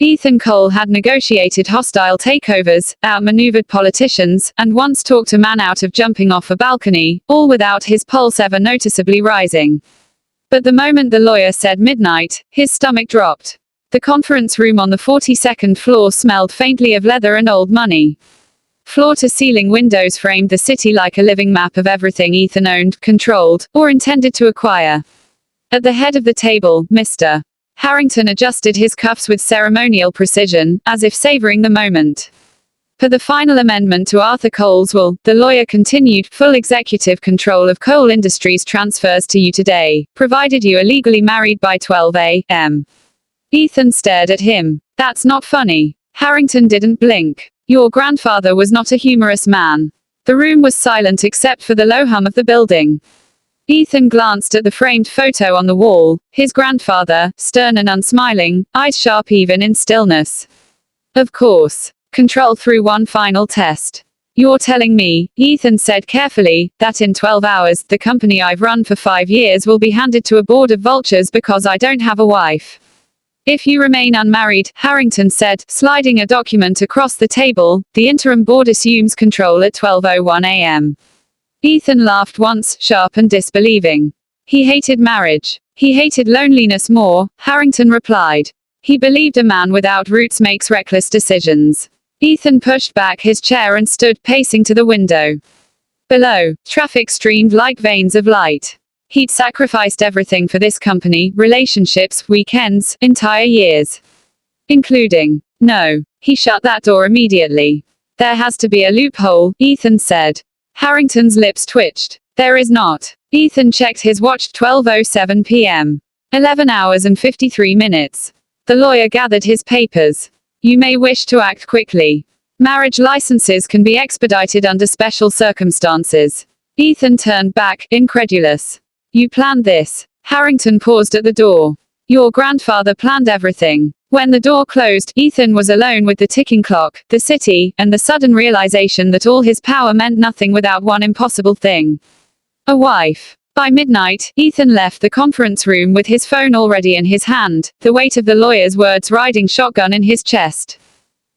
Ethan Cole had negotiated hostile takeovers, outmaneuvered politicians, and once talked a man out of jumping off a balcony, all without his pulse ever noticeably rising. But the moment the lawyer said midnight, his stomach dropped. The conference room on the 42nd floor smelled faintly of leather and old money. Floor-to-ceiling windows framed the city like a living map of everything Ethan owned, controlled, or intended to acquire. At the head of the table, Mr. Harrington adjusted his cuffs with ceremonial precision, as if savoring the moment. For the final amendment to Arthur Cole's will, the lawyer continued, full executive control of Cole Industries transfers to you today, provided you are legally married by 12 a.m. Ethan stared at him. That's not funny. Harrington didn't blink. Your grandfather was not a humorous man. The room was silent except for the low hum of the building. Ethan glanced at the framed photo on the wall, his grandfather, stern and unsmiling, eyes sharp even in stillness. Of course. Control through one final test. You're telling me, Ethan said carefully, that in 12 hours, the company I've run for 5 years will be handed to a board of vultures because I don't have a wife. If you remain unmarried, Harrington said, sliding a document across the table, the interim board assumes control at 12:01 a.m. Ethan laughed once, sharp and disbelieving. He hated marriage. He hated loneliness more, Harrington replied. He believed a man without roots makes reckless decisions. Ethan pushed back his chair and stood pacing to the window. Below, traffic streamed like veins of light. He'd sacrificed everything for this company, relationships, weekends, entire years. Including. No. He shut that door immediately. There has to be a loophole, Ethan said. Harrington's lips twitched. There is not. Ethan checked his watch. 12:07 p.m. 11 hours and 53 minutes. The lawyer gathered his papers. You may wish to act quickly. Marriage licenses can be expedited under special circumstances. Ethan turned back, incredulous. You planned this. Harrington paused at the door. Your grandfather planned everything. When the door closed, Ethan was alone with the ticking clock, the city, and the sudden realization that all his power meant nothing without one impossible thing. A wife. By midnight, Ethan left the conference room with his phone already in his hand, the weight of the lawyer's words riding shotgun in his chest.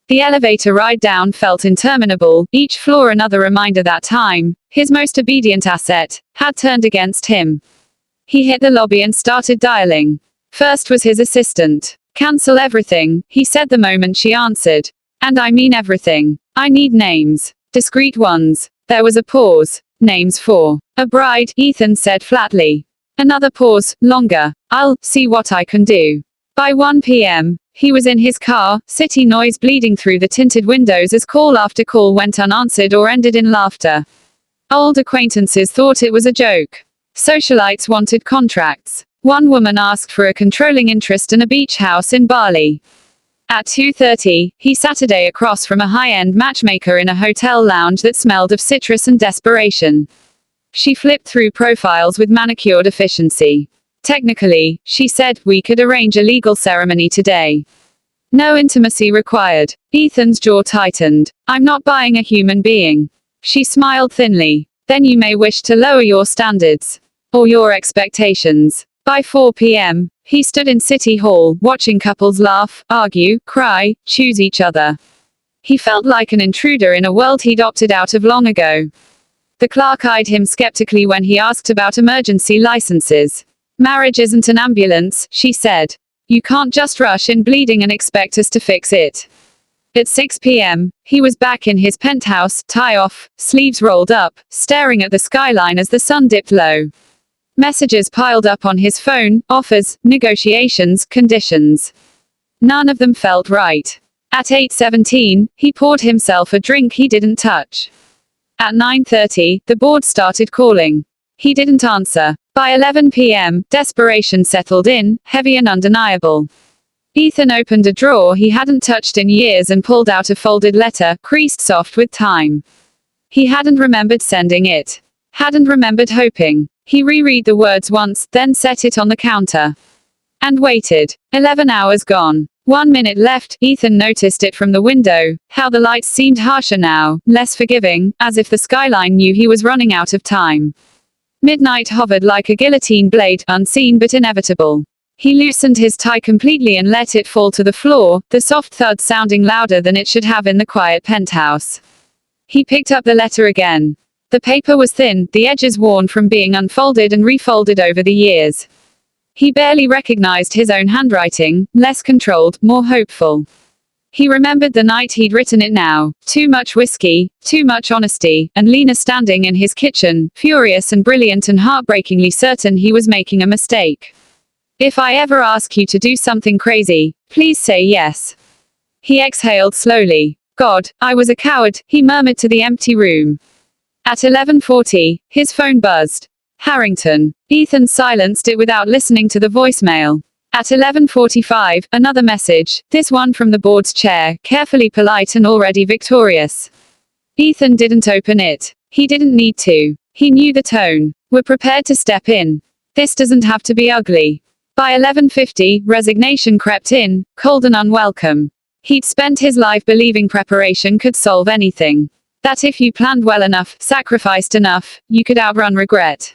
The elevator ride down felt interminable, each floor another reminder that time, his most obedient asset, had turned against him. He hit the lobby and started dialing. First was his assistant. Cancel everything, he said the moment she answered. And I mean everything. I need names. Discreet ones. There was a pause. Names for a bride, Ethan said flatly. Another pause, longer. I'll see what I can do. By 1 p.m., he was in his car, city noise bleeding through the tinted windows as call after call went unanswered or ended in laughter. Old acquaintances thought it was a joke. Socialites wanted contracts. One woman asked for a controlling interest in a beach house in Bali. At 2:30, he Saturday across from a high-end matchmaker in a hotel lounge that smelled of citrus and desperation. She flipped through profiles with manicured efficiency. Technically, she said, we could arrange a legal ceremony today. No intimacy required. Ethan's jaw tightened. I'm not buying a human being. She smiled thinly. Then you may wish to lower your standards. Or your expectations. By 4 p.m., he stood in City Hall, watching couples laugh, argue, cry, choose each other. He felt like an intruder in a world he'd opted out of long ago. The clerk eyed him skeptically when he asked about emergency licenses. Marriage isn't an ambulance, she said. You can't just rush in bleeding and expect us to fix it. At 6 p.m., he was back in his penthouse, tie off, sleeves rolled up, staring at the skyline as the sun dipped low. Messages piled up on his phone, offers, negotiations, conditions. None of them felt right. At 8:17, he poured himself a drink he didn't touch. At 9:30, the board started calling. He didn't answer. By 11 p.m., desperation settled in, heavy and undeniable. Ethan opened a drawer he hadn't touched in years and pulled out a folded letter, creased soft with time. He hadn't remembered sending it. Hadn't remembered hoping. He reread the words once, then set it on the counter. And waited. 11 hours gone. 1 minute left. Ethan noticed it from the window, how the lights seemed harsher now, less forgiving, as if the skyline knew he was running out of time. Midnight hovered like a guillotine blade, unseen but inevitable. He loosened his tie completely and let it fall to the floor, the soft thud sounding louder than it should have in the quiet penthouse. He picked up the letter again. The paper was thin, the edges worn from being unfolded and refolded over the years. He barely recognized his own handwriting, less controlled, more hopeful. He remembered the night he'd written it now. Too much whiskey, too much honesty, and Lena standing in his kitchen, furious and brilliant and heartbreakingly certain he was making a mistake. If I ever ask you to do something crazy, please say yes. He exhaled slowly. God, I was a coward, he murmured to the empty room. At 11:40, his phone buzzed. Harrington. Ethan silenced it without listening to the voicemail. At 11:45, another message, this one from the board's chair, carefully polite and already victorious. Ethan didn't open it. He didn't need to. He knew the tone. We're prepared to step in. This doesn't have to be ugly. By 11:50, resignation crept in, cold and unwelcome. He'd spent his life believing preparation could solve anything. That if you planned well enough, sacrificed enough, you could outrun regret.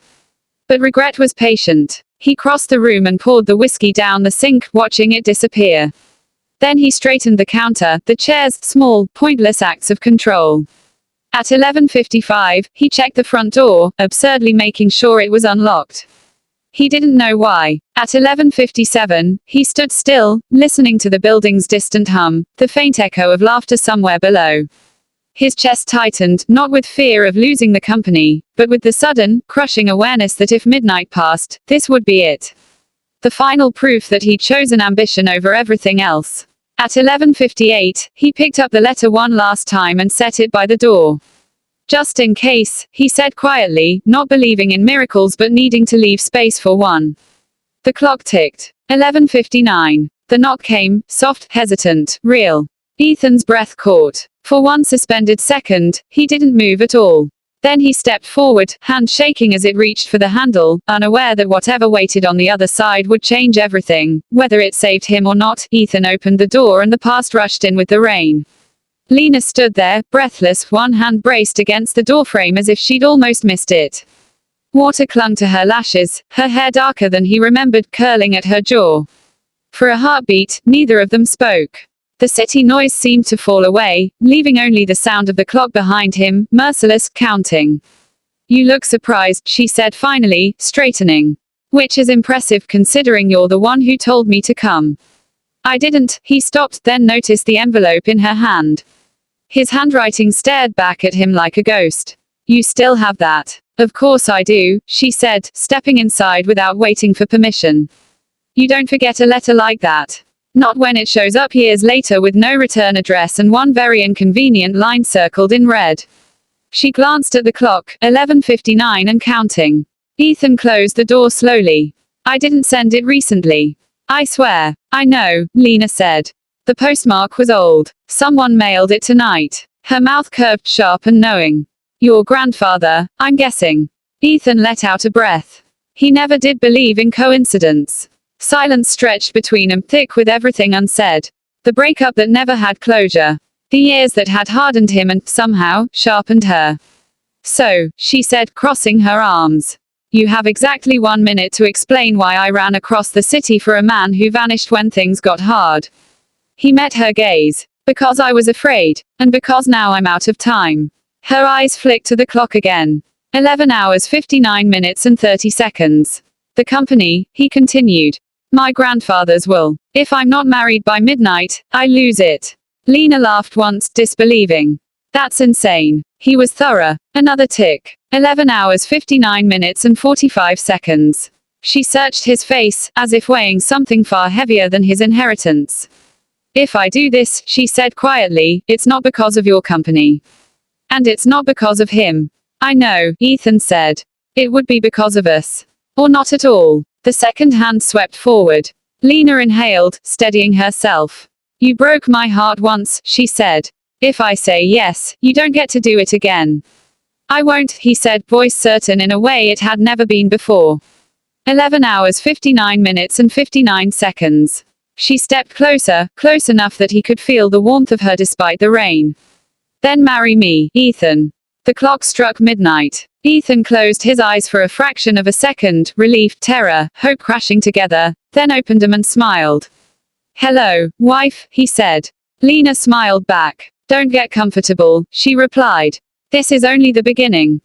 But regret was patient. He crossed the room and poured the whiskey down the sink, watching it disappear. Then he straightened the counter, the chairs, small, pointless acts of control. At 11:55, he checked the front door, absurdly making sure it was unlocked. He didn't know why. At 11:57, he stood still, listening to the building's distant hum, the faint echo of laughter somewhere below. His chest tightened, not with fear of losing the company, but with the sudden, crushing awareness that if midnight passed, this would be it. The final proof that he'd chosen ambition over everything else. At 11:58, he picked up the letter one last time and set it by the door. Just in case, he said quietly, not believing in miracles but needing to leave space for one. The clock ticked. 11:59. The knock came, soft, hesitant, real. Ethan's breath caught. For one suspended second, he didn't move at all. Then he stepped forward, hand shaking as it reached for the handle, unaware that whatever waited on the other side would change everything, whether it saved him or not. Ethan opened the door and the past rushed in with the rain. Lena stood there, breathless, one hand braced against the doorframe as if she'd almost missed it. Water clung to her lashes, her hair darker than he remembered, curling at her jaw. For a heartbeat, neither of them spoke. The city noise seemed to fall away, leaving only the sound of the clock behind him, merciless, counting. You look surprised, she said finally, straightening. Which is impressive considering you're the one who told me to come. I didn't. He stopped, then noticed the envelope in her hand. His handwriting stared back at him like a ghost. You still have that. Of course I do, she said, stepping inside without waiting for permission. You don't forget a letter like that. Not when it shows up years later with no return address and one very inconvenient line circled in red. She glanced at the clock, 11:59 and counting. Ethan closed the door slowly. I didn't send it recently. I swear. I know, Lena said. The postmark was old. Someone mailed it tonight. Her mouth curved sharp and knowing. Your grandfather, I'm guessing. Ethan let out a breath. He never did believe in coincidence. Silence stretched between them, thick with everything unsaid. The breakup that never had closure. The years that had hardened him and, somehow, sharpened her. So, she said, crossing her arms. You have exactly 1 minute to explain why I ran across the city for a man who vanished when things got hard. He met her gaze. Because I was afraid. And because now I'm out of time. Her eyes flicked to the clock again. 11 hours 59 minutes and 30 seconds. The company, he continued. My grandfather's will. If I'm not married by midnight, I lose it. Lena laughed once, disbelieving. That's insane. He was thorough. Another tick. 11 hours 59 minutes and 45 seconds. She searched his face, as if weighing something far heavier than his inheritance. If I do this, she said quietly, it's not because of your company. And it's not because of him. I know, Ethan said. It would be because of us. Or not at all. The second hand swept forward. Lena inhaled, steadying herself. You broke my heart once, she said. If I say yes, you don't get to do it again. I won't, he said, voice certain in a way it had never been before. 11 hours 59 minutes and 59 seconds. She stepped closer, close enough that he could feel the warmth of her despite the rain. Then marry me, Ethan. The clock struck midnight. Ethan closed his eyes for a fraction of a second, relief, terror, hope crashing together, then opened them and smiled. "Hello, wife," he said. Lena smiled back. "Don't get comfortable," she replied. "This is only the beginning."